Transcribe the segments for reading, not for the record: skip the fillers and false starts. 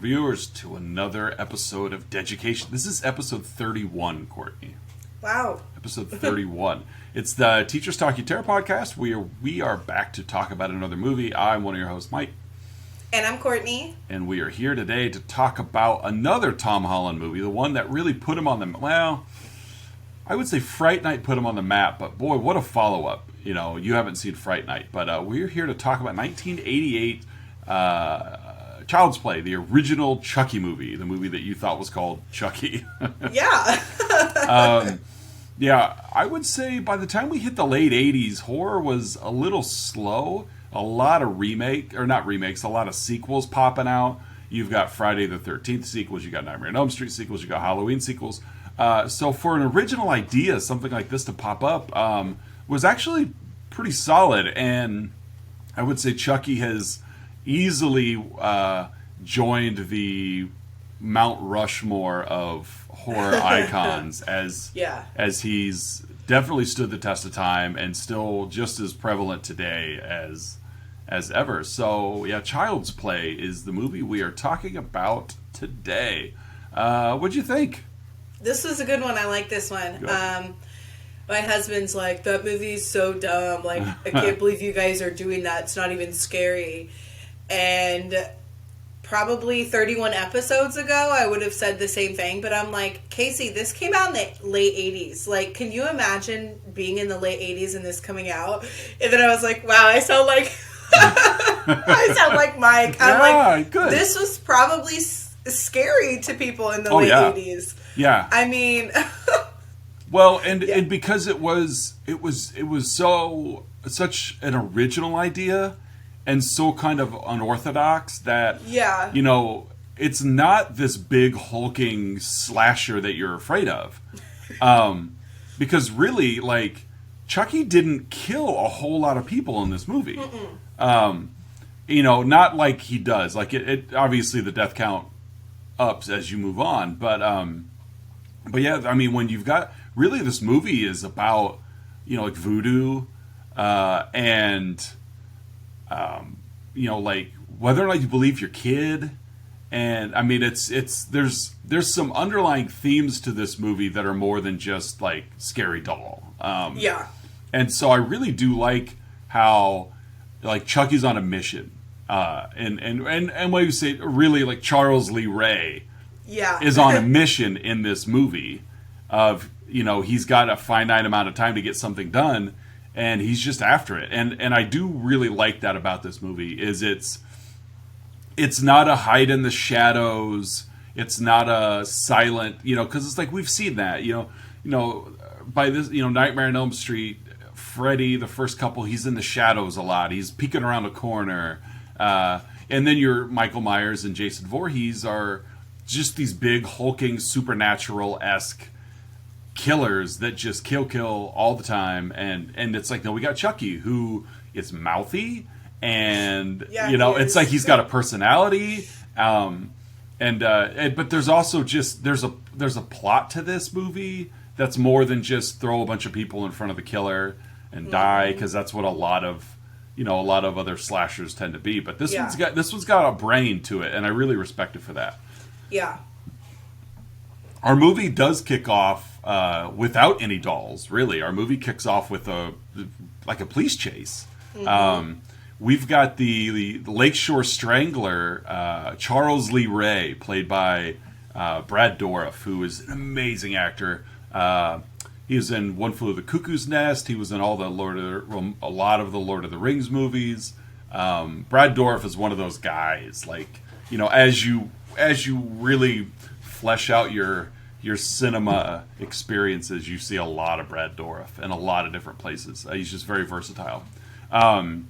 viewers, to another episode of Deducation. This is episode 31, Courtney. Wow. Episode 31. It's the Teachers Talk Terror podcast. We are back to talk about another movie. I'm one of your hosts, Mike. And I'm Courtney. And we are here today to talk about another Tom Holland movie, the one that really put him on the... Well, I would say Fright Night put him on the map, but boy, what a follow-up. You know, you haven't seen Fright Night, but we're here to talk about 1988 Child's Play, the original Chucky movie, the movie that you thought was called Chucky. Yeah. Yeah, I would say by the time we hit the late 80s, horror was a little slow. A lot of a lot of sequels popping out. You've got Friday the 13th sequels, you got Nightmare on Elm Street sequels, you got Halloween sequels. So for an original idea, something like this to pop up was actually pretty solid. And I would say Chucky has easily joined the Mount Rushmore of horror icons as he's definitely stood the test of time and still just as prevalent today as ever. So yeah, Child's Play is the movie we are talking about today. What'd you think? This was a good one. I like this one. My husband's like, that movie's so dumb. Like, I can't believe you guys are doing that. It's not even scary. And probably 31 episodes ago, I would have said the same thing. But I'm like, Casey, this came out in the late 80s. Like, can you imagine being in the late 80s and this coming out? And then I was like, wow, I sound like... I sound like Mike. I'm like, good. This was probably scary to people in the late 80s. Yeah. I mean... Well, and because it was such an original idea and so kind of unorthodox that you know, it's not this big hulking slasher that you're afraid of. Because really, like, Chucky didn't kill a whole lot of people in this movie. You know, not like he does. Like it obviously the death count ups as you move on, but yeah, I mean, when you've got really this movie is about, you know, like voodoo, and you know, like whether or not you believe your kid, and I mean, it's there's some underlying themes to this movie that are more than just like scary doll. And so I really do like how like Chucky's on a mission, and what you say, really, like Charles Lee Ray is on a mission in this movie of, you know, he's got a finite amount of time to get something done, and he's just after it. And I do really like that about this movie is it's not a hide in the shadows. It's not a silent, you know, because it's like we've seen that, you know, by this, you know, Nightmare on Elm Street, Freddy, the first couple, he's in the shadows a lot. He's peeking around a corner. And then your Michael Myers and Jason Voorhees are just these big, hulking, supernatural-esque killers that just kill all the time. And it's like, no, we got Chucky, who is mouthy. And, you know, it's like he's got a personality. But there's also just, there's a plot to this movie that's more than just throw a bunch of people in front of the killer and die, because that's what a lot of other slashers tend to be. But this one's got a brain to it, and I really respect it for that. Yeah. Our movie does kick off without any dolls. Really, our movie kicks off with a police chase. We've got the Lakeshore Strangler, Charles Lee Ray, played by Brad Dourif, who is an amazing actor. He was in One Flew Over the Cuckoo's Nest. He was in all a lot of the Lord of the Rings movies. Brad Dourif is one of those guys. Like, you know, as you really flesh out your cinema experiences, you see a lot of Brad Dourif in a lot of different places. He's just very versatile. And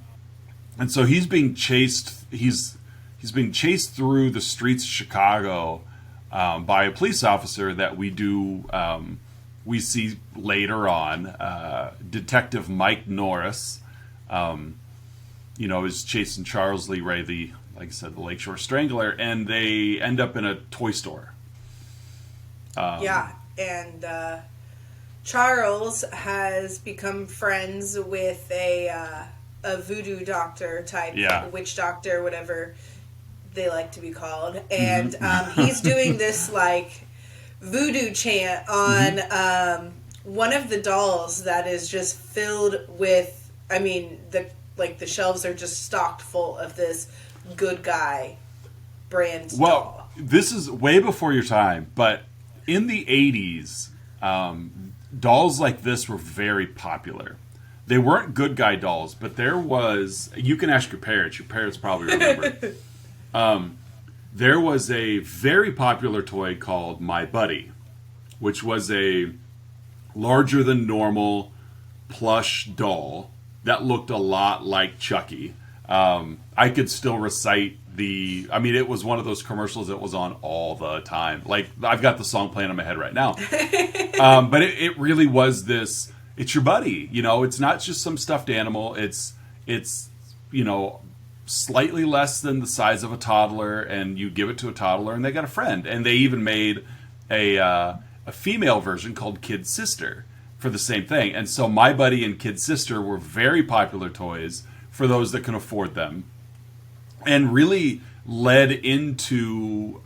so he's being chased. He's being chased through the streets of Chicago by a police officer that we see later on. Detective Mike Norris, you know, is chasing Charles Lee Ray, like I said, the Lakeshore Strangler, and they end up in a toy store. And Charles has become friends with a voodoo doctor type, witch doctor, whatever, they like to be called. And he's doing this, like, voodoo chant on one of the dolls that is just filled with, I mean, the shelves are just stocked full of this good guy brand doll. This is way before your time, but in the 80s, dolls like this were very popular. They weren't good guy dolls, but there was... You can ask your parents. Your parents probably remember. There was a very popular toy called My Buddy, which was a larger-than-normal plush doll that looked a lot like Chucky. I could still recite it was one of those commercials that was on all the time. Like, I've got the song playing in my head right now. But it really was this, it's your buddy, it's not just some stuffed animal. It's slightly less than the size of a toddler, and you give it to a toddler and they got a friend. And they even made a female version called Kid Sister for the same thing. And so My Buddy and Kid Sister were very popular toys for those that can afford them, and really led into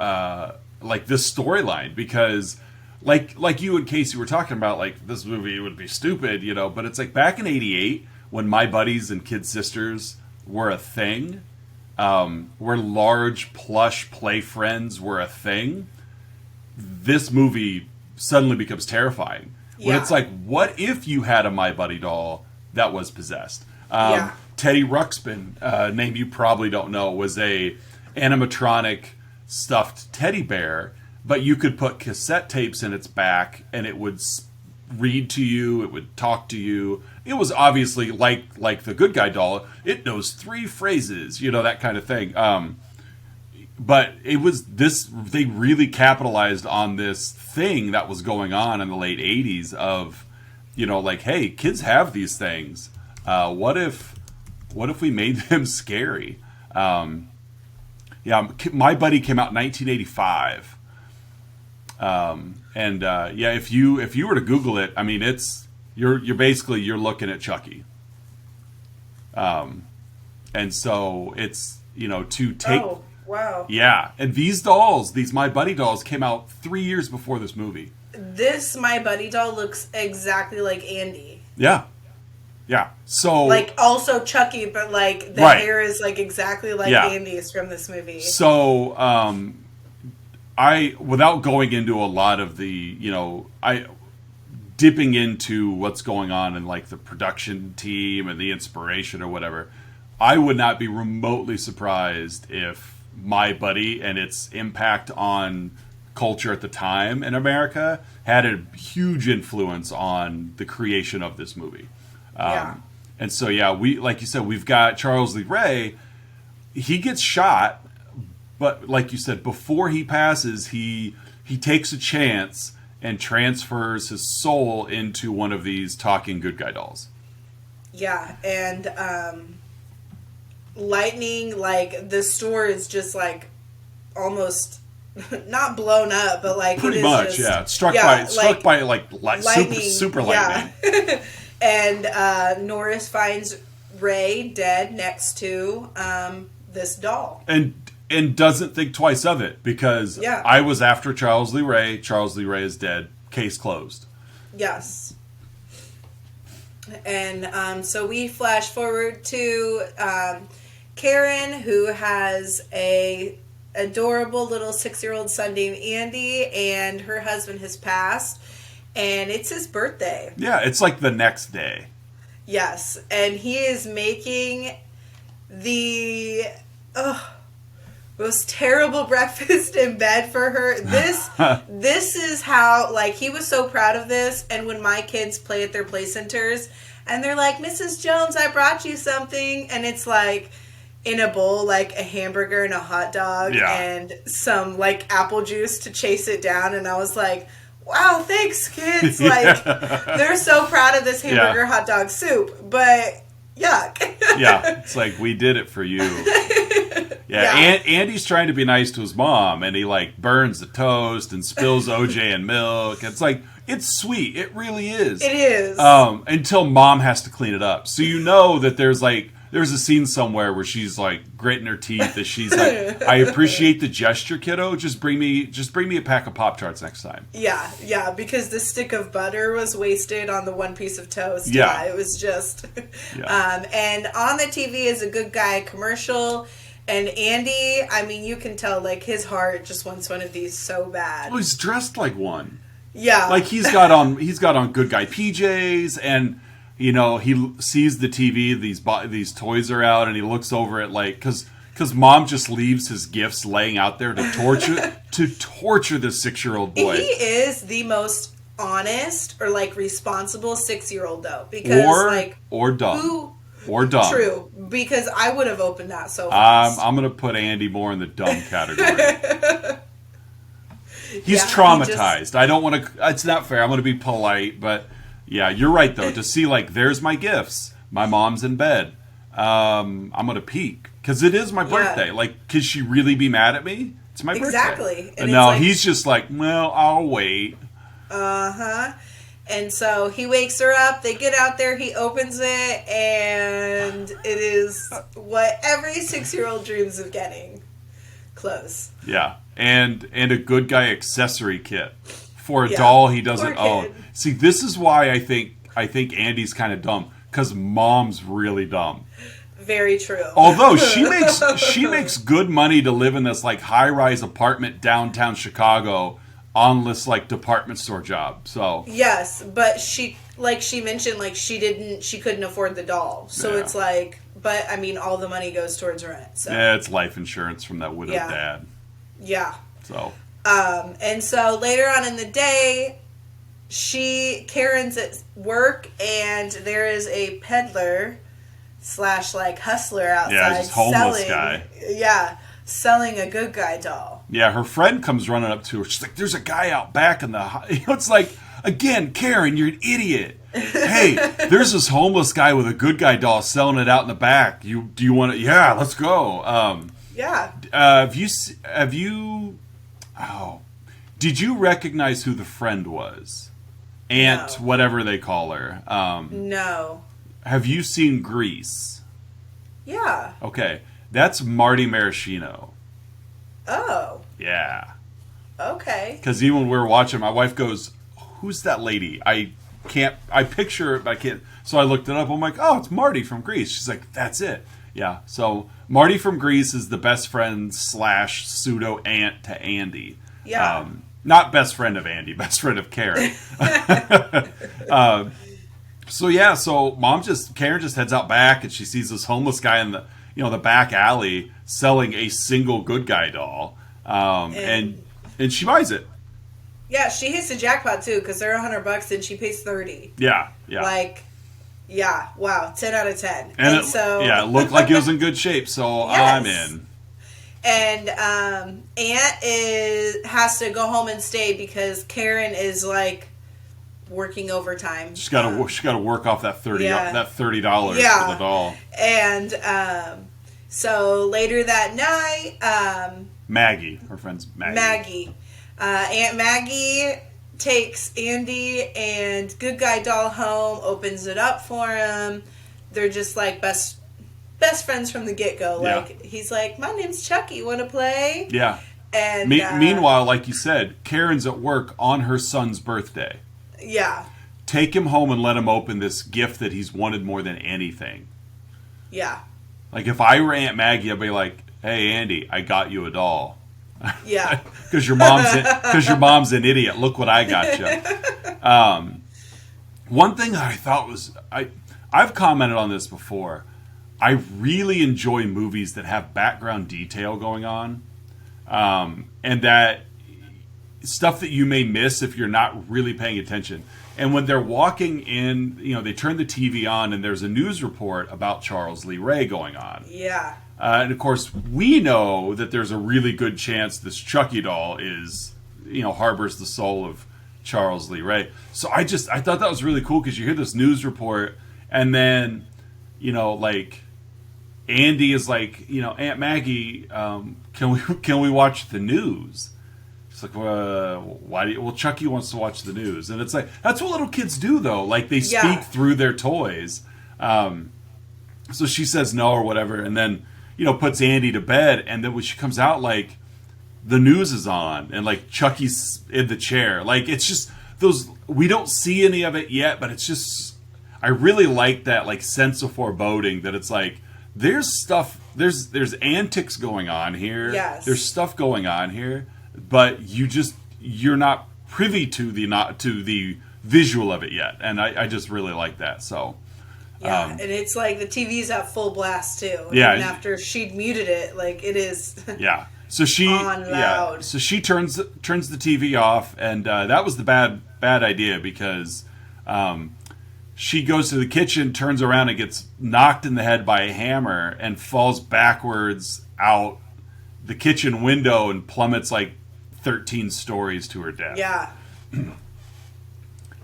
this storyline, because like you and Casey were talking about, like, this movie would be stupid, but it's like back in '88 when My Buddies and Kid Sisters were a thing, where large plush play friends were a thing, this movie suddenly becomes terrifying. When it's like, what if you had a My Buddy doll that was possessed? Teddy Ruxpin, name you probably don't know, was a animatronic stuffed teddy bear, but you could put cassette tapes in its back and it would read to you, it would talk to you. It was obviously like the good guy doll. It knows 3 phrases, that kind of thing. But it was this, they really capitalized on this thing that was going on in the late 80s of, hey, kids have these things. What if we made them scary? My Buddy came out in 1985. If you were to Google it, I mean, you're basically looking at Chucky. And so it's, to take... Oh, wow. Yeah, and these My Buddy dolls came out 3 years before this movie. This My Buddy doll looks exactly like Andy. Yeah. Yeah, so... Like, also Chucky, but, like, the hair is, like, exactly like Andy's from this movie. So, without going into a lot of the, dipping into what's going on in, like, the production team and the inspiration or whatever, I would not be remotely surprised if My Buddy and its impact on culture at the time in America had a huge influence on the creation of this movie. And so, we, like you said, we've got Charles Lee Ray. He gets shot, but like you said, before he passes, he takes a chance and transfers his soul into one of these talking good guy dolls. Yeah, and lightning, like, the store is just, like, almost not blown up, but, like, pretty much, struck by lightning, super lightning. Yeah. And Norris finds Ray dead next to this doll. And doesn't think twice of it, because I was after Charles Lee Ray. Charles Lee Ray is dead. Case closed. Yes. And so we flash forward to Karen, who has a adorable little 6-year-old son named Andy, and her husband has passed. And it's his birthday. Yeah, it's like the next day. Yes, and he is making the most terrible breakfast in bed for her. This is how, like, he was so proud of this. And when my kids play at their play centers, and they're like, Mrs. Jones, I brought you something. And it's like, in a bowl, like a hamburger and a hot dog and some, like, apple juice to chase it down. And I was like... Wow, thanks, kids. Like, they're so proud of this hamburger hot dog soup, but yuck. Yeah, it's like, we did it for you. Andy's trying to be nice to his mom, and he, like, burns the toast and spills OJ and milk. It's like, it's sweet. It really is. It is. Until mom has to clean it up. So that there's there's a scene somewhere where she's like gritting her teeth as she's like, I appreciate the gesture, kiddo. Just bring me a pack of Pop-Tarts next time. Yeah, because the stick of butter was wasted on the one piece of toast. Yeah, it was just. And on the TV is a Good Guy commercial. And Andy, I mean, you can tell, like, his heart just wants one of these so bad. Well, he's dressed like one. Yeah. Like, he's got on Good Guy PJs, and, you know, he sees the TV, these toys are out, and he looks over at, like, because Mom just leaves his gifts laying out there to torture this 6-year-old boy. He is the most honest or, like, responsible 6-year-old, though. Because, or dumb. Or dumb. True, because I would have opened that so fast. I'm going to put Andy more in the dumb category. He's traumatized. I don't want to... It's not fair. I'm going to be polite, but yeah, you're right, though. To see, like, there's my gifts. My mom's in bed. I'm going to peek. Because it is my birthday. Like, could she really be mad at me? It's my birthday. Exactly. And now he's just like, well, I'll wait. Uh-huh. And so he wakes her up, they get out there, he opens it, and it is what every 6-year-old dreams of getting. Clothes. Yeah. And a Good Guy accessory kit for a doll he doesn't own. See, this is why I think Andy's kind of dumb, because Mom's really dumb. Very true. Although she makes good money to live in this like high-rise apartment downtown Chicago on this like department store job. So yes, but she mentioned, like, she couldn't afford the doll. So it's like, but I mean, all the money goes towards rent. So yeah, it's life insurance from that widowed dad. Yeah. So and so later on in the day, Karen's at work, and there is a peddler / like hustler outside. Yeah, just homeless guy. Yeah, selling a Good Guy doll. Yeah, her friend comes running up to her. She's like, "There's a guy out back in the." It's like, again, Karen, you're an idiot. Hey, there's this homeless guy with a Good Guy doll selling it out in the back. Do you want to? Yeah, let's go. Yeah. Have you? Oh, did you recognize who the friend was? Aunt, whatever they call her. No. Have you seen Grease? Yeah. Okay, that's Marty Maraschino. Oh. Yeah. Okay. Because even when we were watching, my wife goes, "Who's that lady?" I picture it, but I can't. So I looked it up. I'm like, "Oh, it's Marty from Grease." She's like, "That's it." Yeah. So Marty from Grease is the best friend / pseudo aunt to Andy. Yeah. Not best friend of Andy, best friend of Karen. So Karen just heads out back, and she sees this homeless guy in the back alley selling a single Good Guy doll, and she buys it. Yeah, she hits the jackpot too, because they're $100 and she pays $30. Yeah. Like, yeah, wow, 10 out of 10. And it looked like it was in good shape, so yes. I'm in. And Aunt has to go home and stay because Karen is like working overtime. She's got to work off that $30 for the doll. And so later that night, Maggie, her friend's Maggie. Aunt Maggie takes Andy and Good Guy doll home, opens it up for him. They're just like best friends from the get-go. Yeah. Like, he's like, "My name's Chucky, want to play?" Yeah. And meanwhile, like you said, Karen's at work on her son's birthday. Yeah. Take him home and let him open this gift that he's wanted more than anything. Yeah. Like, if I were Aunt Maggie, I'd be like, "Hey, Andy, I got you a doll." Yeah. Because your mom's an idiot. Look what I got you. One thing that I thought was... I've commented on this before. I really enjoy movies that have background detail going on. And that stuff that you may miss if you're not really paying attention. And when they're walking in, they turn the TV on and there's a news report about Charles Lee Ray going on. Yeah. And of course, we know that there's a really good chance this Chucky doll harbors the soul of Charles Lee Ray. So I thought that was really cool because you hear this news report and then, Andy is like, "Aunt Maggie, can we watch the news?" She's like, "Why do you?" Well, Chucky wants to watch the news, and it's like that's what little kids do, though. Like they speak through their toys. so she says no or whatever, and then, puts Andy to bed, and then when she comes out, like, the news is on, and, like, Chucky's in the chair. Like, it's just those, we don't see any of it yet, but it's just, I really like that, like, sense of foreboding that it's like, there's stuff, there's antics going on here. Yes. There's stuff going on here, but you're not privy to the visual of it yet, and I just really like that. So yeah, and it's like the TV's at full blast too. Yeah, and after she'd muted it, like it is. Yeah, so she on loud. So she turns the TV off, and that was the bad idea because she goes to the kitchen, turns around, and gets knocked in the head by a hammer, and falls backwards out the kitchen window and plummets like 13 stories to her death. Yeah.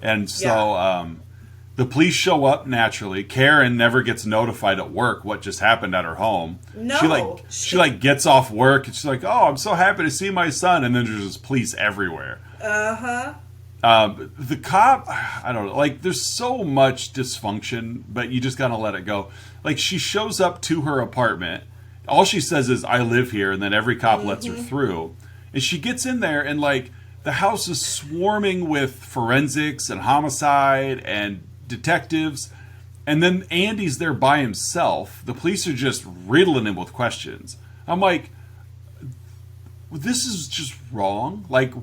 And so the police show up naturally. Karen never gets notified at work what just happened at her home. No. She gets off work and she's like, "Oh, I'm so happy to see my son." And then there's just police everywhere. Uh-huh. The cop, I don't know, like there's so much dysfunction, but you just gotta let it go. Like she shows up to her apartment. All she says is, "I live here," and then every cop lets her through. And she gets in there and like the house is swarming with forensics and homicide and detectives. And then Andy's there by himself. The police are just riddling him with questions. I'm like, this is just wrong. Like,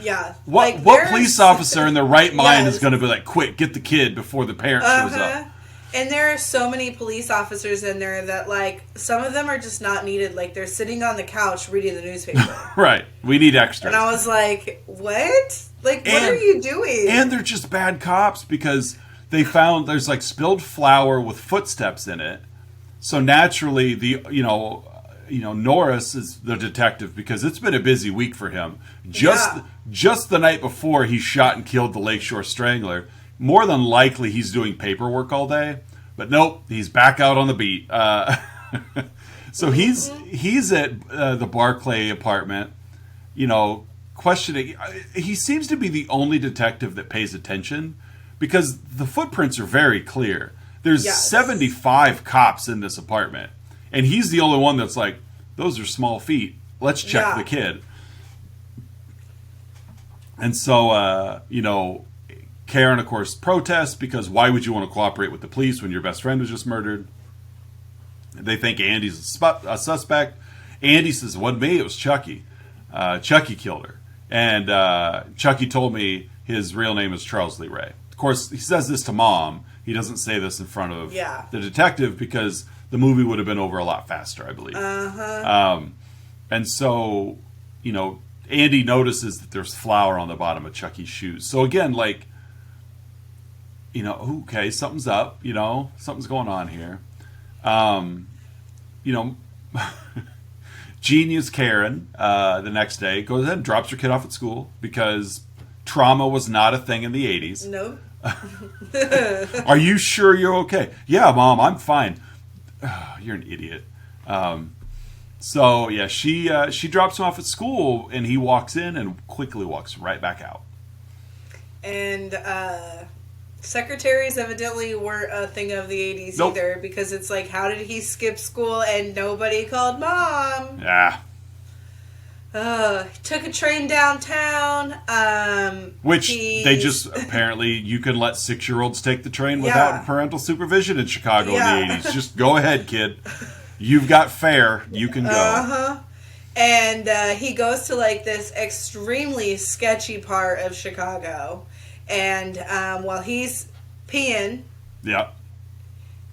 yeah. What police officer in their right mind is going to be like, quick, get the kid before the parent shows up? And there are so many police officers in there that, like, some of them are just not needed. Like, they're sitting on the couch reading the newspaper. Right. We need extras. And I was like, what? Like, what are you doing? And they're just bad cops because they found there's, like, spilled flour with footsteps in it. So, naturally, Norris is the detective because it's been a busy week for him. Just the night before he shot and killed the Lakeshore Strangler. More than likely, he's doing paperwork all day, but nope, he's back out on the beat. So he's at the Barclay apartment, questioning. He seems to be the only detective that pays attention because the footprints are very clear. There's 75 cops in this apartment, and he's the only one that's like, those are small feet. Let's check the kid. And so, Karen, of course, protests because why would you want to cooperate with the police when your best friend was just murdered? They think Andy's a suspect. Andy says, it wasn't me, it was Chucky. Chucky killed her. And Chucky told me his real name is Charles Lee Ray. Of course, he says this to Mom. He doesn't say this in front of the detective because the movie would have been over a lot faster, I believe. And so, Andy notices that there's flour on the bottom of Chucky's shoes. So again, like, okay, something's up, something's going on here. Genius Karen, the next day, goes ahead and drops her kid off at school because trauma was not a thing in the 80s. No. Are you sure you're okay? Yeah, Mom, I'm fine. You're an idiot. So, she drops him off at school, and he walks in and quickly walks right back out. And, secretaries evidently weren't a thing of the 80s either, because it's like, how did he skip school and nobody called Mom? Yeah. Took a train downtown. Which they just, apparently, you can let 6-year-olds take the train without parental supervision in Chicago in the 80s. Just go ahead, kid. You've got fare. You can go. And he goes to, like, this extremely sketchy part of Chicago. And while he's peeing,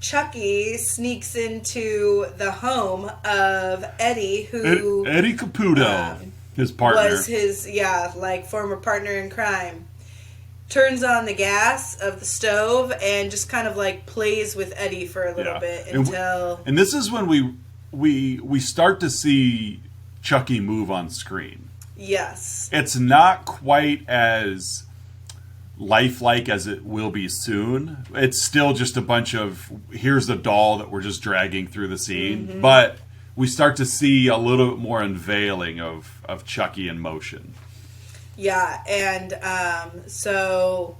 Chucky sneaks into the home of Eddie, who Eddie Caputo, his partner, was his former partner in crime. Turns on the gas of the stove and just kind of like plays with Eddie for a little bit until. And this is when we start to see Chucky move on screen. Yes, it's not quite as lifelike as it will be soon. It's still just a bunch of here's a doll that we're just dragging through the scene, but we start to see a little bit more unveiling of Chucky in motion. Yeah, and so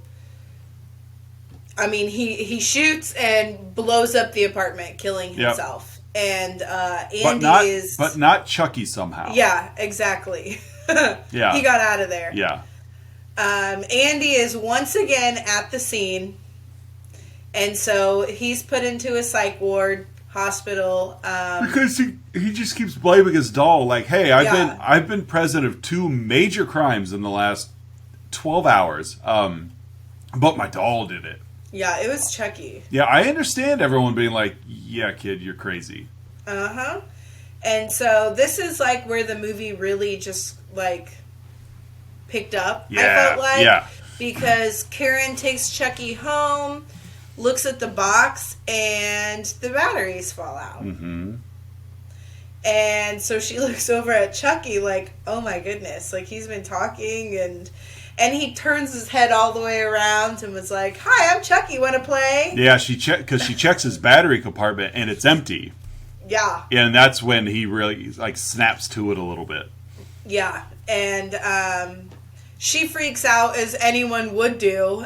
I mean, he shoots and blows up the apartment, killing himself. Yep. And Andy but not Chucky somehow. Yeah, exactly. Yeah, he got out of there. Yeah. Andy is once again at the scene, and so he's put into a psych ward hospital because he just keeps blaming his doll. Like, hey, I've been present of 2 major crimes in the last 12 hours, but my doll did it. Yeah, it was Chucky. Yeah, I understand everyone being like, yeah, kid, you're crazy. Uh-huh. And so this is like where the movie really just like picked up, yeah, I felt like. Yeah. Because Karen takes Chucky home, looks at the box, and the batteries fall out. Mm-hmm. And so she looks over at Chucky like, oh my goodness, like he's been talking, and he turns his head all the way around and was like, hi, I'm Chucky, want to play? Yeah, because she checks his battery compartment and it's empty. Yeah. And that's when he really like snaps to it a little bit. Yeah. And she freaks out, as anyone would do.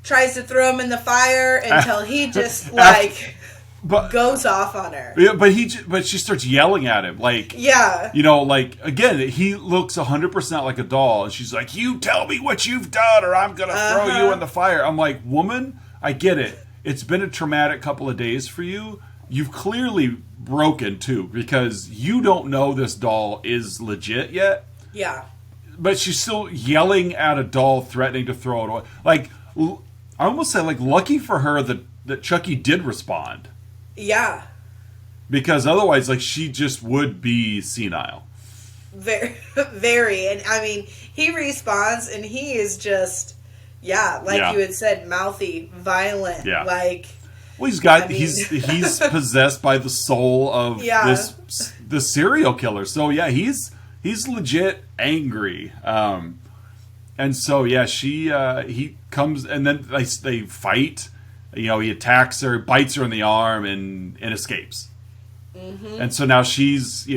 Tries to throw him in the fire until he just goes off on her. Yeah, but she starts yelling at him, like, yeah, like, again, he looks 100% like a doll, and she's like, you tell me what you've done or I'm gonna throw you in the fire. I'm like, woman, I get it. It's been a traumatic couple of days for you. You've clearly broken too, because you don't know this doll is legit yet. Yeah. But she's still yelling at a doll, threatening to throw it away. Like, I almost said, like, lucky for her that Chucky did respond. Yeah. Because otherwise, like, she just would be senile. Very, very. And, I mean, he responds, and he is just, you had said, mouthy, violent. Yeah. Like... Well, he's possessed by the soul of the serial killer. So, yeah, he's legit angry. And so, yeah, he comes, and then they fight. He attacks her, bites her in the arm, and escapes. Mm-hmm. And so now she's,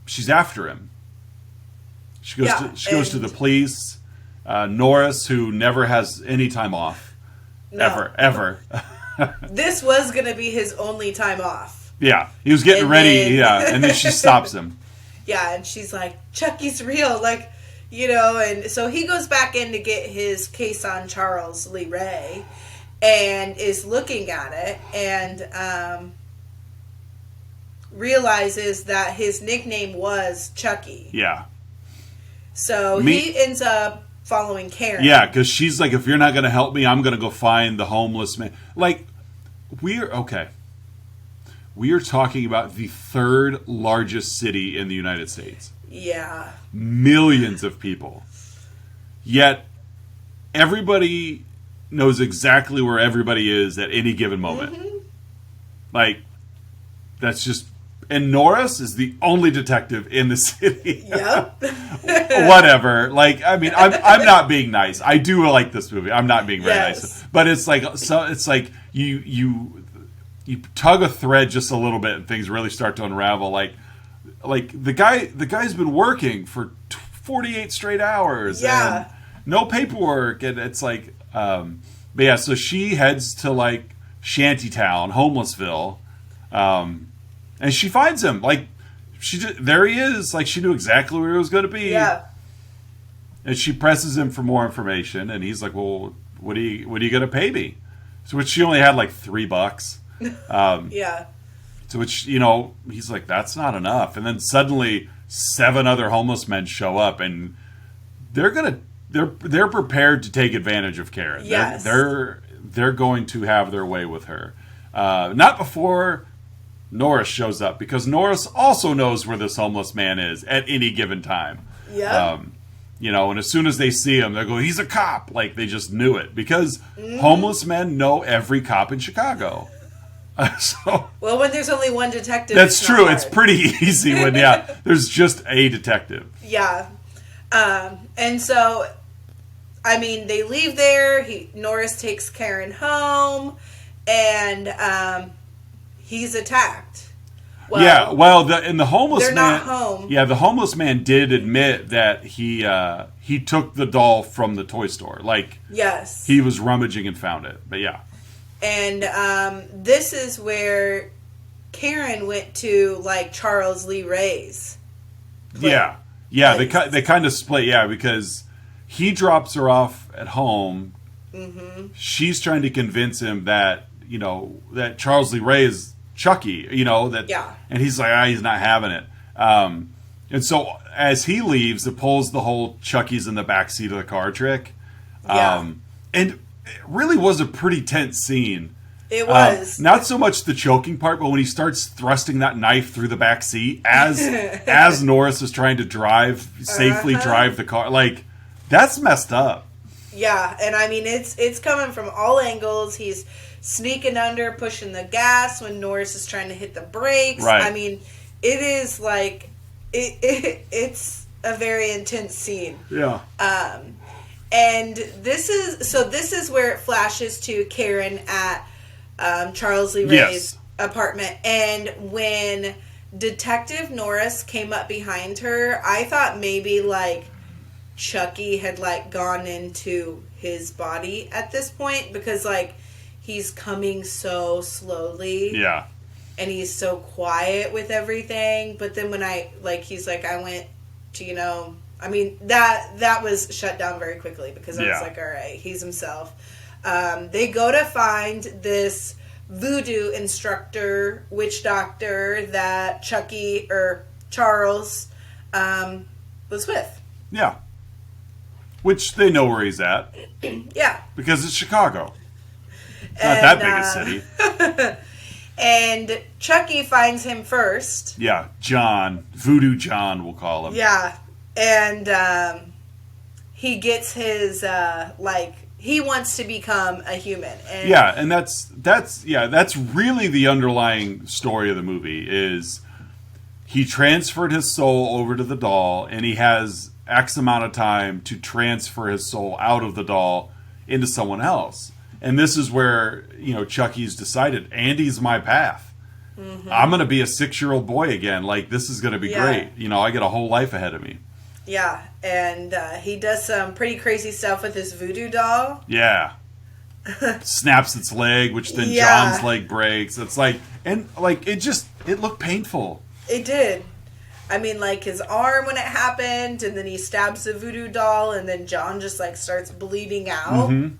she's after him. She goes to the police. Norris, who never has any time off. No. Ever. This was going to be his only time off. Yeah, he was getting ready, and then she stops him. Yeah, and she's like, Chucky's real, like... and so he goes back in to get his case on Charles Lee Ray and is looking at it and realizes that his nickname was Chucky. Yeah. So he ends up following Karen. Yeah, because she's like, if you're not going to help me, I'm going to go find the homeless man. Like, we are talking about the 3rd largest city in the United States. Yeah. Millions of people. Yet, everybody knows exactly where everybody is at any given moment. Mm-hmm. Like, that's just... And Norris is the only detective in the city. Yep. Whatever. Like, I mean, I'm not being nice. I do like this movie. I'm not being very nice. But it's like, you tug a thread just a little bit and things really start to unravel. Like the guy's been working for 48 straight hours. Yeah. And no paperwork. And it's like, but yeah, so she heads to like Shantytown, Homelessville, and she finds him. Like, there he is. Like, she knew exactly where he was going to be. Yeah. And she presses him for more information, and he's like, well, what are you going to pay me? So, which she only had like $3. Yeah. To which, he's like, that's not enough. And then suddenly 7 other homeless men show up, and they're prepared to take advantage of Karen. Yes. They're going to have their way with her. Not before Norris shows up, because Norris also knows where this homeless man is at any given time. Yeah. And as soon as they see him, they go, he's a cop. Like, they just knew it, because homeless men know every cop in Chicago. Well, when there's only one detective, that's true. It's pretty easy when there's just a detective. Yeah. And so, I mean, they leave there. Norris takes Karen home, and he's attacked. Well, yeah, well, the homeless they're man, not home. Yeah, the homeless man did admit that he took the doll from the toy store. Like, yes, he was rummaging and found it. But yeah, and this is where Karen went to like Charles Lee Ray's place. Yeah. They kind of split. Yeah, because he drops her off at home. Mm-hmm. She's trying to convince him that that Charles Lee Ray is Chucky, and he's like, he's not having it. And so as he leaves, it pulls the whole Chucky's in the backseat of the car trick. And it really was a pretty tense scene. It was. Not so much the choking part, but when he starts thrusting that knife through the back seat as Norris is trying to safely drive the car. Like, that's messed up. Yeah, and I mean, it's coming from all angles. He's sneaking under, pushing the gas when Norris is trying to hit the brakes. Right. I mean, it is like it's a very intense scene. Yeah. And this is where it flashes to Karen at Charles Lee Ray's apartment, and when Detective Norris came up behind her, I thought maybe like Chucky had like gone into his body at this point, because like he's coming so slowly. Yeah. And he's so quiet with everything. But then when he's like, I went to, I mean, that was shut down very quickly, because I was like, all right, he's himself. They go to find this voodoo instructor, witch doctor that Charles was with. Yeah. Which they know where he's at. Yeah. Because it's Chicago. It's not that big a city. And Chucky finds him first. Yeah, John. Voodoo John, we'll call him. Yeah. And he gets his, he wants to become a human. And and that's really the underlying story of the movie is he transferred his soul over to the doll, and he has X amount of time to transfer his soul out of the doll into someone else. And this is where, Chucky's decided, Andy's my path. Mm-hmm. I'm going to be a 6-year-old boy again. Like, this is going to be great. I got a whole life ahead of me. Yeah, and he does some pretty crazy stuff with his voodoo doll. Yeah. Snaps its leg, which then John's leg breaks. It's like, and like, it looked painful. It did. I mean, like, his arm when it happened, and then he stabs the voodoo doll, and then John just, like, starts bleeding out. Mm-hmm.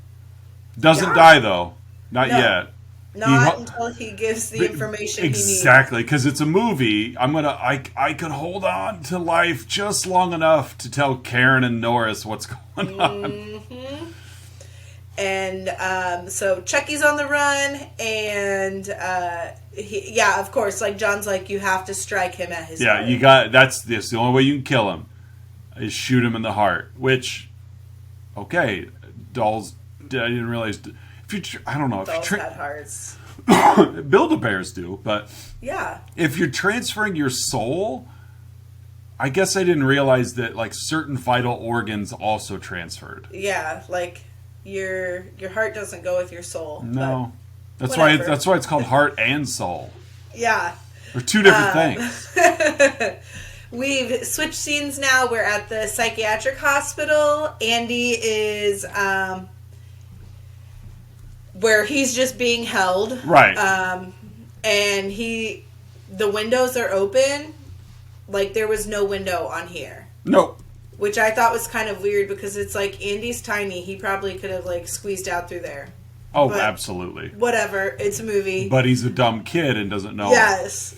Doesn't die, though. Not yet. Not until he gives the information he needs. Exactly, because it's a movie. I could hold on to life just long enough to tell Karen and Norris what's going on. Mm-hmm. And so Chucky's on the run, and of course, like John's like, you have to strike him at his heart. That's the only way you can kill him is shoot him in the heart. Which, okay, dolls. I didn't realize. I don't know. Dolls had hearts. Build-A-Bears do, but yeah. If you're transferring your soul, I guess I didn't realize that like certain vital organs also transferred. Yeah, like your heart doesn't go with your soul. No, that's why it's called heart and soul. Yeah, they're two different things. We've switched scenes now. We're at the psychiatric hospital. Andy is where he's just being held. Right. And the windows are open. Like, there was no window on here. Nope. Which I thought was kind of weird, because it's like, Andy's tiny. He probably could have, like, squeezed out through there. Oh, but absolutely. Whatever. It's a movie. But he's a dumb kid and doesn't know. Yes.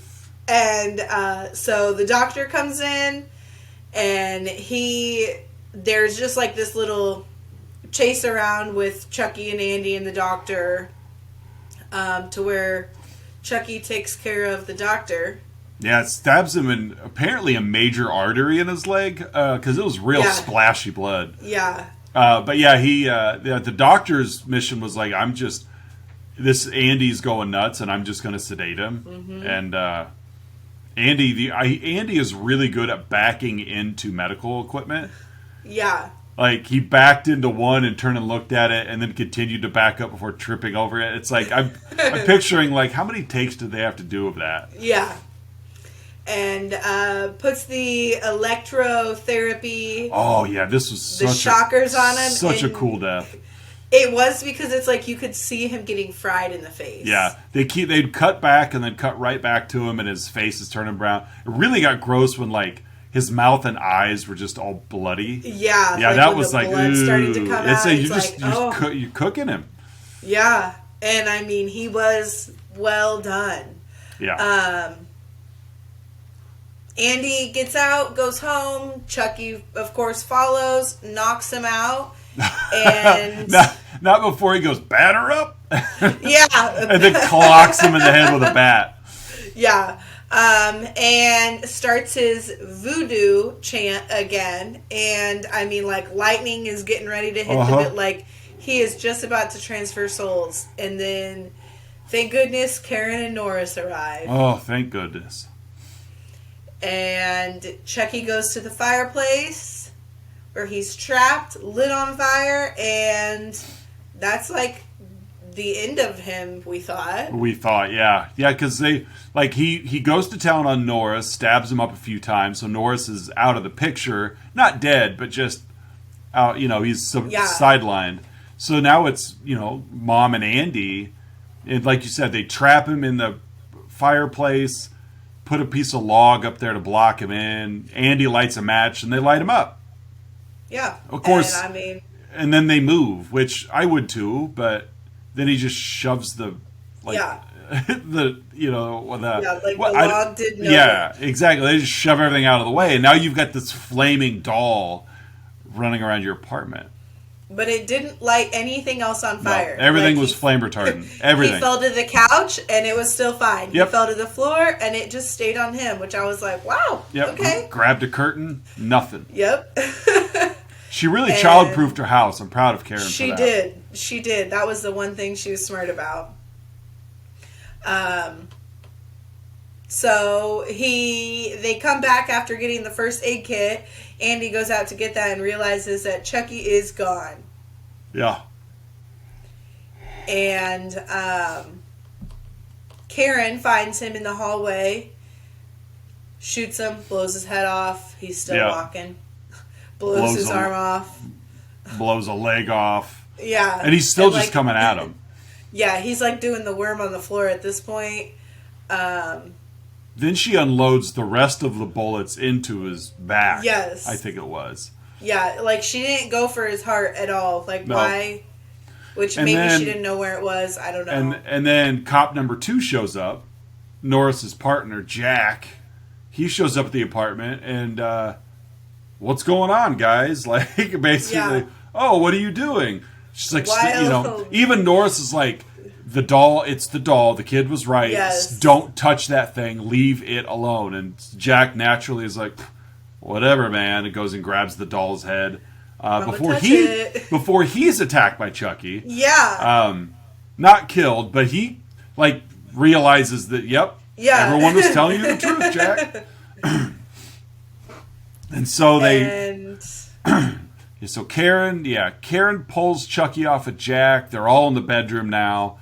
And so the doctor comes in, and there's just, like, this little chase around with Chucky and Andy and the doctor, to where Chucky takes care of the doctor. Yeah, it stabs him in apparently a major artery in his leg, because it was real splashy blood. Yeah. But yeah, the doctor's mission was like, Andy's going nuts, and I'm just going to sedate him. Mm-hmm. And Andy is really good at backing into medical equipment. Yeah. Like, he backed into one and turned and looked at it and then continued to back up before tripping over it. It's like, I'm picturing, like, how many takes did they have to do of that? Yeah. and puts the electrotherapy. Oh yeah, this was the shockers on him. Such a cool death. It was because it's like you could see him getting fried in the face. Yeah, they'd cut back and then cut right back to him, and his face is turning brown. It really got gross when like his mouth and eyes were just all bloody. Yeah, yeah, that was like blood starting to come out. You're cooking him. Yeah, and I mean he was well done. Yeah. Andy gets out, goes home. Chucky, of course, follows, knocks him out. And not before he goes, batter up. Yeah. And then clocks him in the head with a bat. Yeah. And starts his voodoo chant again. And I mean, like, lightning is getting ready to hit the bit. Like, he is just about to transfer souls. And then, thank goodness, Karen and Norris arrive. Oh, thank goodness. And Chucky goes to the fireplace where he's trapped, lit on fire, and that's like the end of him, we thought. Yeah. Yeah, because he goes to town on Norris, stabs him up a few times, so Norris is out of the picture. Not dead, but just out, he's sidelined. So now it's, Mom and Andy, and like you said, they trap him in the fireplace, put a piece of log up there to block him in. Andy lights a match, and they light him up. Yeah. Of course. And and then they move, which I would too, but then he just shoves the log did no. Yeah, exactly. They just shove everything out of the way, and now you've got this flaming doll running around your apartment. But it didn't light anything else on fire. No, everything was flame retardant. Everything. He fell to the couch, and it was still fine. Yep. He fell to the floor, and it just stayed on him, which I was like, wow, okay. Grabbed a curtain, nothing. Yep. She really child-proofed her house. I'm proud of Karen for that. She did. That was the one thing she was smart about. So they come back after getting the first aid kit. Andy goes out to get that and realizes that Chucky is gone. Yeah. And Karen finds him in the hallway, shoots him, blows his head off. He's still walking. Blows his arm off. Blows a leg off. Yeah. And he's still just coming at him. Yeah, he's like doing the worm on the floor at this point. Then she unloads the rest of the bullets into his back. Yes. I think it was. Yeah, like she didn't go for his heart at all. Like, no. Why? Which she didn't know where it was. I don't know. And then cop number 2 shows up. Norris's partner, Jack. He shows up at the apartment and, what's going on, guys? Like, basically, what are you doing? She's like, even Norris is like, the doll, it's the doll. The kid was right. Yes. Don't touch that thing. Leave it alone. And Jack naturally is like, whatever, man. And goes and grabs the doll's head before he's attacked by Chucky. Yeah. Not killed, but he realizes that. Everyone was telling you the truth, Jack. And so so Karen pulls Chucky off of Jack. They're all in the bedroom now.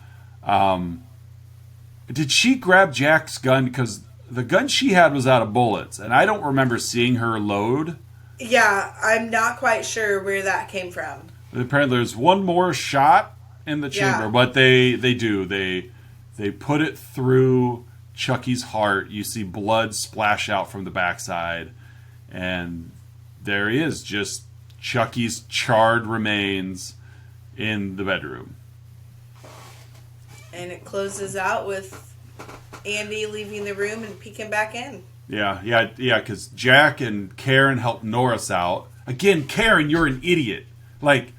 Did she grab Jack's gun? Because the gun she had was out of bullets, and I don't remember seeing her load. Yeah, I'm not quite sure where that came from. Apparently there's one more shot in the chamber, but they do. They put it through Chucky's heart. You see blood splash out from the backside, and there he is, just Chucky's charred remains in the bedroom. And it closes out with Andy leaving the room and peeking back in. Yeah, because Jack and Karen help Norris out. Again, Karen, you're an idiot. Like,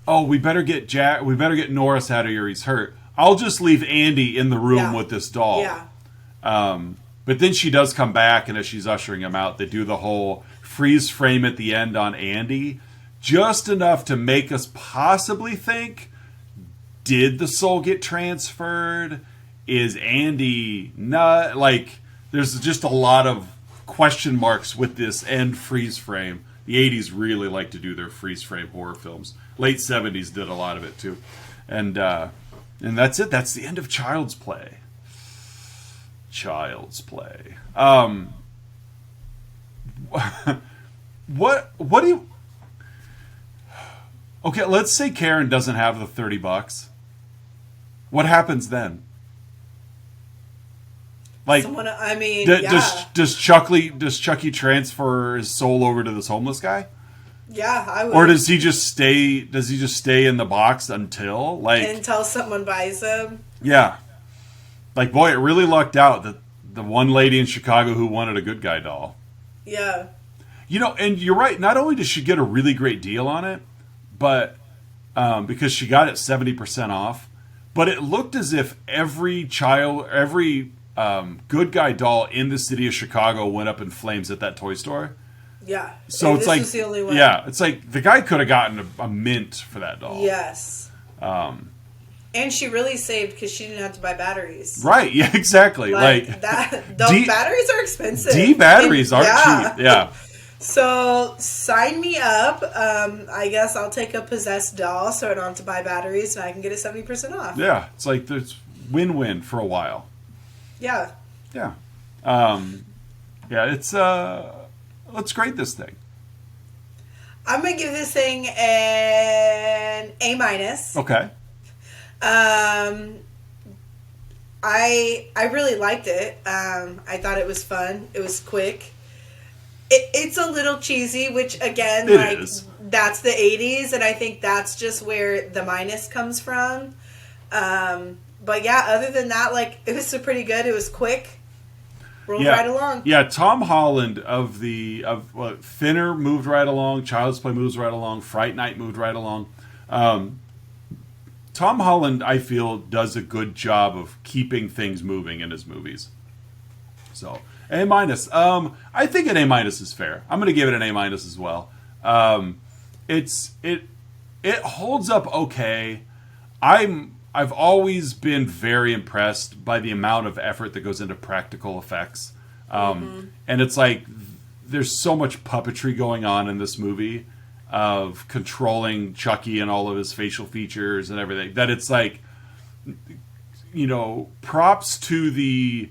we better get Norris out of here, he's hurt. I'll just leave Andy in the room with this doll. Yeah. But then she does come back, and as she's ushering him out, they do the whole freeze frame at the end on Andy. Just enough to make us possibly think, did the soul get transferred? Is Andy not? Like, there's just a lot of question marks with this end freeze frame. The 80s really like to do their freeze frame horror films. Late 70s did a lot of it too. And that's it. That's the end of Child's Play. what do you... Okay, let's say Karen doesn't have the $30. What happens then? Like, does Chucky transfer his soul over to this homeless guy? Yeah, I would. Or does he just stay? Does he just stay in the box until someone buys him? Yeah, like, boy, it really lucked out that the one lady in Chicago who wanted a good guy doll. Yeah, and you're right. Not only does she get a really great deal on it, but because she got it 70% off, but it looked as if every good guy doll in the city of Chicago went up in flames at that toy store. Yeah. So it's like, the only one. Yeah, it's like the guy could have gotten a mint for that doll. Yes. And she really saved because she didn't have to buy batteries. Right. Yeah. Exactly. Like those batteries are expensive. D batteries aren't cheap. Yeah. So sign me up. I guess I'll take a possessed doll so I don't have to buy batteries and I can get it 70% off. Yeah. It's like there's win-win for a while. Yeah. Yeah. It's let's grade this thing. I'm gonna give this thing an A-. Okay. I really liked it. I thought it was fun. It was quick. It's a little cheesy, which again, that's the 80s, and I think that's just where the minus comes from. But yeah, other than that, it was pretty good. It was quick. Rolled right along. Yeah, Tom Holland Thinner moved right along. Child's Play moves right along. Fright Night moved right along. Tom Holland, I feel, does a good job of keeping things moving in his movies. So, A-. I think an A- is fair. I'm going to give it an A- as well. It holds up okay. I've always been very impressed by the amount of effort that goes into practical effects. And it's like there's so much puppetry going on in this movie of controlling Chucky and all of his facial features and everything, that it's like, props to the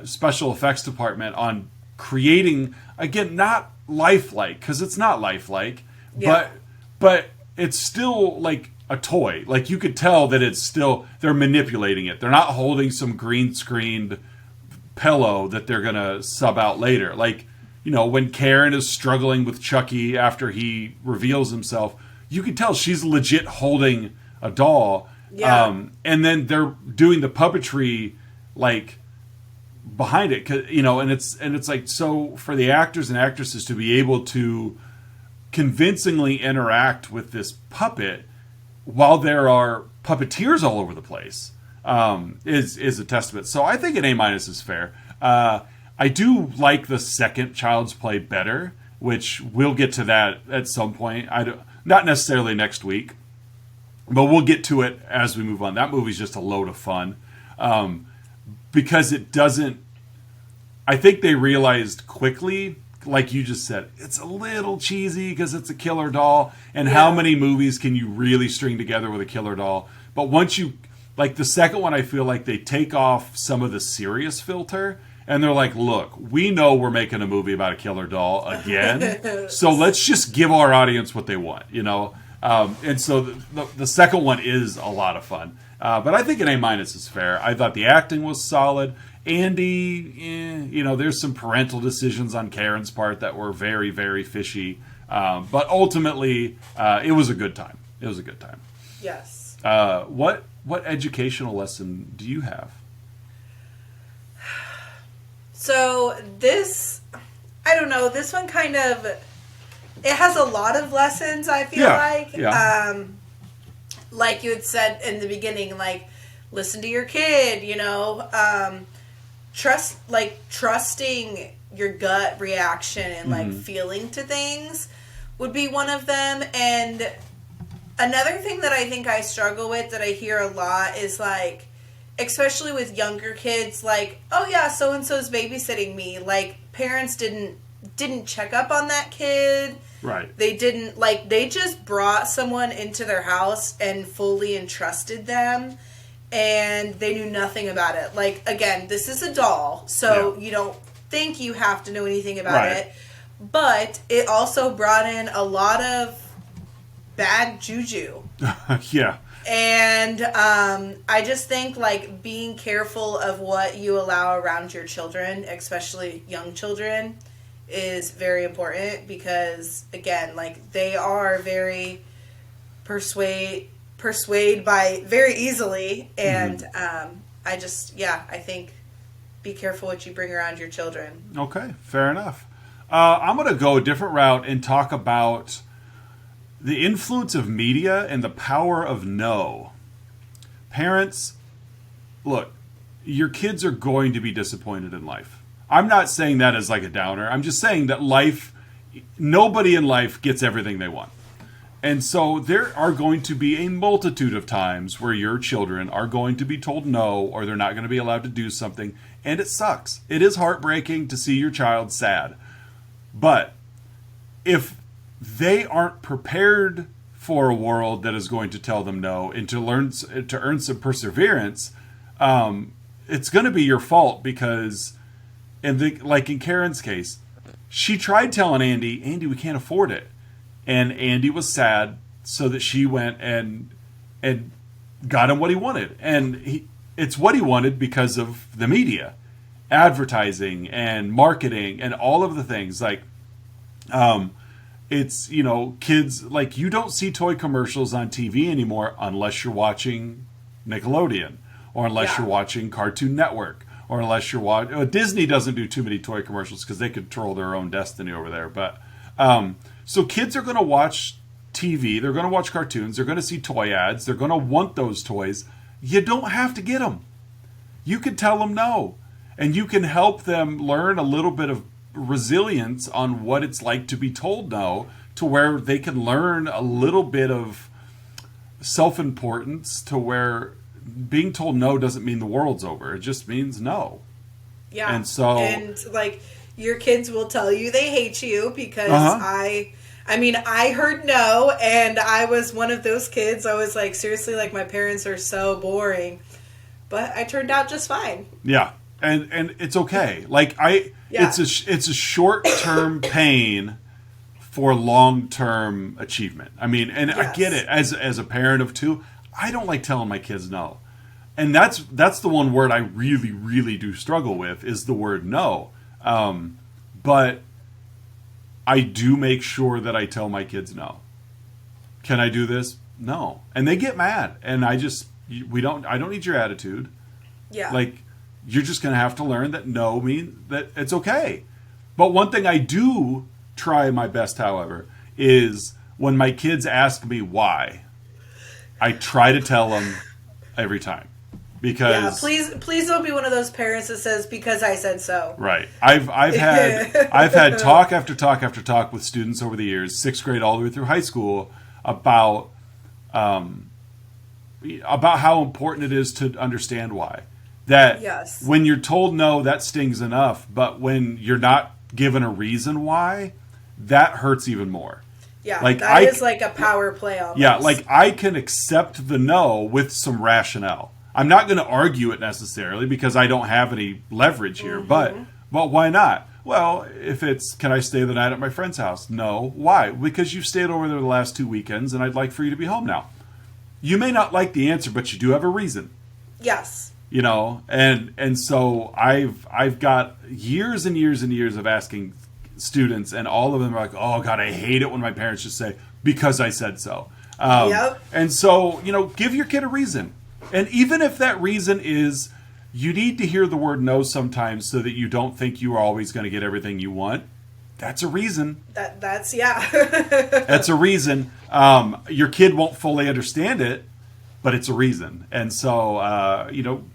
special effects department on creating, again, not lifelike, because it's not lifelike, but it's still like a toy. Like, you could tell that it's still, they're manipulating it. They're not holding some green screened pillow that they're going to sub out later. Like, when Karen is struggling with Chucky after he reveals himself, you can tell she's legit holding a doll. Yeah. And then they're doing the puppetry, behind it, and it's like, so for the actors and actresses to be able to convincingly interact with this puppet while there are puppeteers all over the place, is a testament. So I think an A- is fair. I do like the second Child's Play better, which we'll get to that at some point. Not necessarily next week, but we'll get to it as we move on. That movie's just a load of fun, because it doesn't... I think they realized quickly, like you just said, it's a little cheesy because it's a killer doll, and how many movies can you really string together with a killer doll? But once you... the second one, I feel like they take off some of the serious filter, and they're like, look, we know we're making a movie about a killer doll again, so let's just give our audience what they want, And so the second one is a lot of fun. But I think an A- is fair. I thought the acting was solid. Andy, there's some parental decisions on Karen's part that were very, very fishy. But ultimately, it was a good time. It was a good time. Yes. What educational lesson do you have? So this, I don't know, this one kind of, it has a lot of lessons, I feel like. Yeah. Like you had said in the beginning, listen to your kid, trusting your gut reaction and feeling to things would be one of them. And another thing that I think I struggle with that I hear a lot is especially with younger kids, oh yeah, so-and-so's babysitting me. Parents didn't check up on that kid. Right. They didn't, they just brought someone into their house and fully entrusted them, and they knew nothing about it. Again, this is a doll, so you don't think you have to know anything about it. but it also brought in a lot of bad juju. Yeah. And I just think, like, being careful of what you allow around your children, especially young children, is very important because, again, like, they are very persuade by very easily. And I think be careful what you bring around your children. Okay, fair enough. I'm going to go a different route and talk about the influence of media and the power of no. Parents, look, your kids are going to be disappointed in life. I'm not saying that as like a downer. I'm just saying that nobody in life gets everything they want. And so there are going to be a multitude of times where your children are going to be told no, or they're not going to be allowed to do something. And it sucks. It is heartbreaking to see your child sad. But if they aren't prepared for a world that is going to tell them no and to earn some perseverance, it's going to be your fault because, like in Karen's case, she tried telling Andy, we can't afford it. And Andy was sad, so that she went and got him what he wanted. And it's what he wanted because of the media, advertising and marketing and all of the things. Like, it's, kids, like, you don't see toy commercials on TV anymore unless you're watching Nickelodeon or unless you're watching Cartoon Network or unless you're watching... Disney doesn't do too many toy commercials because they control their own destiny over there. But so kids are going to watch TV. They're going to watch cartoons. They're going to see toy ads. They're going to want those toys. You don't have to get them. You can tell them no. And you can help them learn a little bit of resilience on what it's like to be told no, to where they can learn a little bit of self-importance, to where being told no doesn't mean the world's over. It just means no. Yeah. And like, your kids will tell you they hate you because I heard no, and I was one of those kids. I was like, seriously, like, my parents are so boring. But I turned out just fine. Yeah. And it's okay. Like, it's a short-term pain for long-term achievement. I mean, and yes. I get it. As a parent of two, I don't like telling my kids no. And that's the one word I really, really do struggle with, is the word no. But I do make sure that I tell my kids no. Can I do this? No. And they get mad. And I don't need your attitude. Yeah. Like, you're just going to have to learn that no means that it's okay. But one thing I do try my best, however, is when my kids ask me why, I try to tell them every time. Because please don't be one of those parents that says, because I said so. Right. I've had talk after talk after talk with students over the years, 6th grade all the way through high school, about how important it is to understand why. That when you're told no, that stings enough, but when you're not given a reason why, that hurts even more. Yeah, like that is like a power play almost. Yeah, like, I can accept the no with some rationale. I'm not going to argue it necessarily because I don't have any leverage here, but why not? Well, if it's, can I stay the night at my friend's house? No. Why? Because you've stayed over there the last 2 weekends and I'd like for you to be home now. You may not like the answer, but you do have a reason. Yes. And so I've got years and years and years of asking students, and all of them are like, oh God, I hate it when my parents just say, because I said so. And so, give your kid a reason. And even if that reason is you need to hear the word no sometimes so that you don't think you are always going to get everything you want, that's a reason. That's That's a reason. Your kid won't fully understand it, but it's a reason. And so,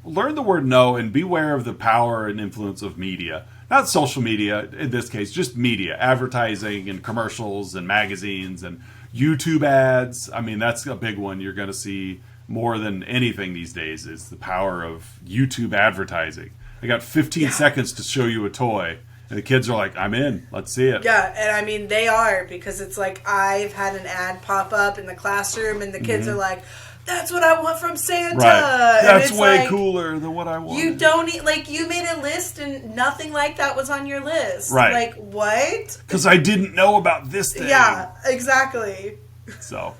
learn the word no and beware of the power and influence of media. Not social media in this case, just media, advertising and commercials and magazines and YouTube ads. I mean, that's a big one you're going to see more than anything these days, is the power of YouTube advertising. I got 15 seconds to show you a toy, and the kids are like, I'm in, let's see it. Yeah, and I mean, they are, because it's like, I've had an ad pop up in the classroom, and the kids are like, that's what I want from Santa. Right. That's way cooler than what I want. You don't you made a list and nothing like that was on your list. Right. Like, what? Because I didn't know about this thing. Yeah, exactly. So,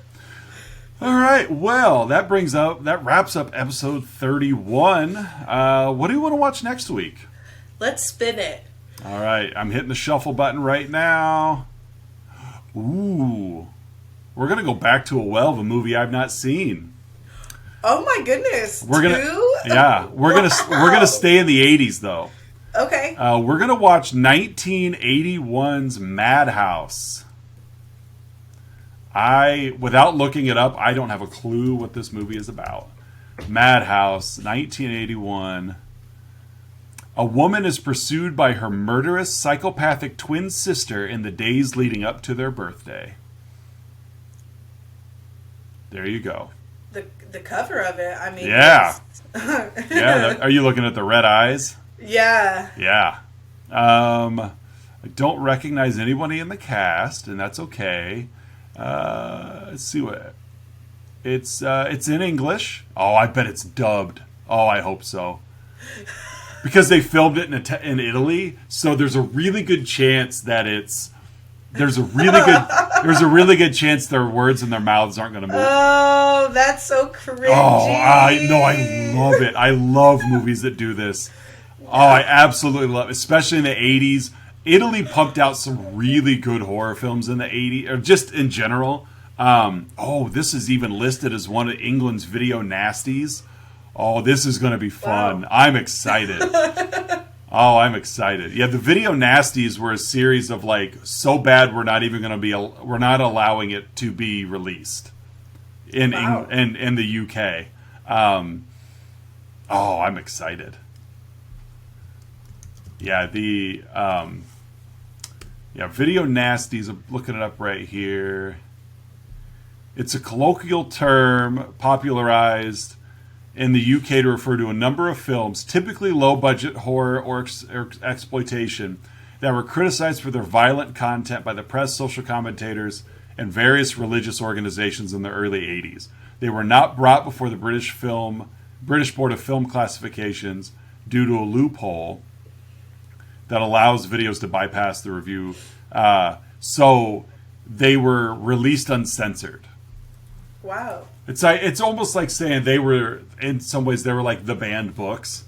all right. Well, that wraps up episode 31. What do you want to watch next week? Let's spin it. All right. I'm hitting the shuffle button right now. Ooh. We're going to go back to a movie I've not seen. Oh my goodness. We're gonna stay in the 80s though. Okay. We're going to watch 1981's Madhouse. Without looking it up, I don't have a clue what this movie is about. Madhouse, 1981. A woman is pursued by her murderous, psychopathic twin sister in the days leading up to their birthday. There you go. The cover of it, I mean... Yeah. Yeah, are you looking at the red eyes? Yeah. Yeah. I don't recognize anybody in the cast, and that's okay. Let's see what... It's in English. Oh, I bet it's dubbed. Oh, I hope so. Because they filmed it in Italy, so there's a really good chance that there's a really good chance their words in their mouths aren't going to move. Oh, that's so cringy. Oh, I love it. I love movies that do this. Oh, I absolutely love it, especially in the 80s. Italy pumped out some really good horror films in the 80s, or just in general. This is even listed as one of England's video nasties. Oh, this is going to be fun. Wow. I'm excited. I'm excited. Yeah, the Video Nasties were a series of so bad we're not allowing it to be released in the UK. I'm excited. Yeah, Video Nasties, I'm looking it up right here. It's a colloquial term popularized in the UK to refer to a number of films, typically low-budget horror or exploitation, that were criticized for their violent content by the press, social commentators, and various religious organizations in the early 80s. They were not brought before the British Board of Film Classifications due to a loophole that allows videos to bypass the review. So they were released uncensored. Wow. It's almost like saying in some ways they were like the banned books.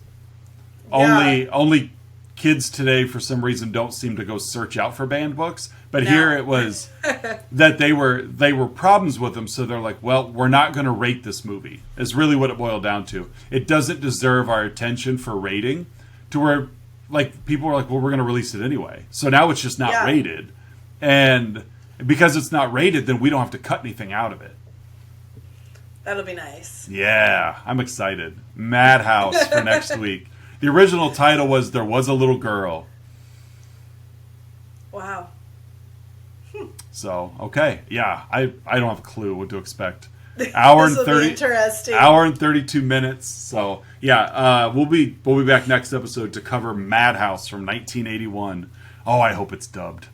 Yeah. Only kids today for some reason don't seem to go search out for banned books. But here it was that they were problems with them, so they're like, well, we're not going to rate this movie. Is really what it boiled down to. It doesn't deserve our attention for rating, to where people are like, well, we're going to release it anyway. So now it's just not rated, and because it's not rated, then we don't have to cut anything out of it. That'll be nice. Yeah, I'm excited. Madhouse for next week. The original title was There Was a Little Girl. Wow. So, okay. Yeah, I don't have a clue what to expect. Hour and 32 minutes. So, yeah, we'll be back next episode to cover Madhouse from 1981. Oh, I hope it's dubbed.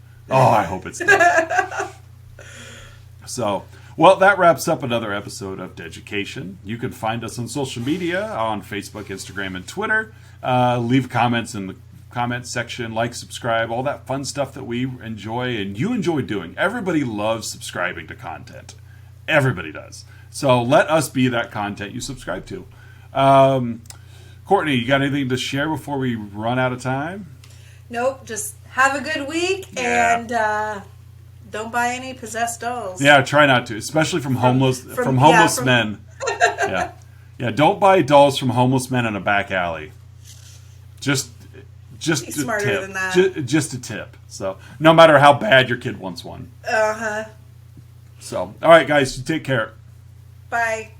So, well, that wraps up another episode of Deducation. You can find us on social media on Facebook, Instagram, and Twitter. Leave comments in the comments section, subscribe, all that fun stuff that we enjoy and you enjoy doing. Everybody loves subscribing to content. Everybody does. So let us be that content you subscribe to. Courtney, you got anything to share before we run out of time? Nope. Just have a good week and don't buy any possessed dolls. Yeah, try not to, especially from homeless men. Yeah. Don't buy dolls from homeless men in a back alley. Just be smarter tip. than that. Just a tip. So no matter how bad your kid wants one. Uh-huh. So all right, guys, take care. Bye.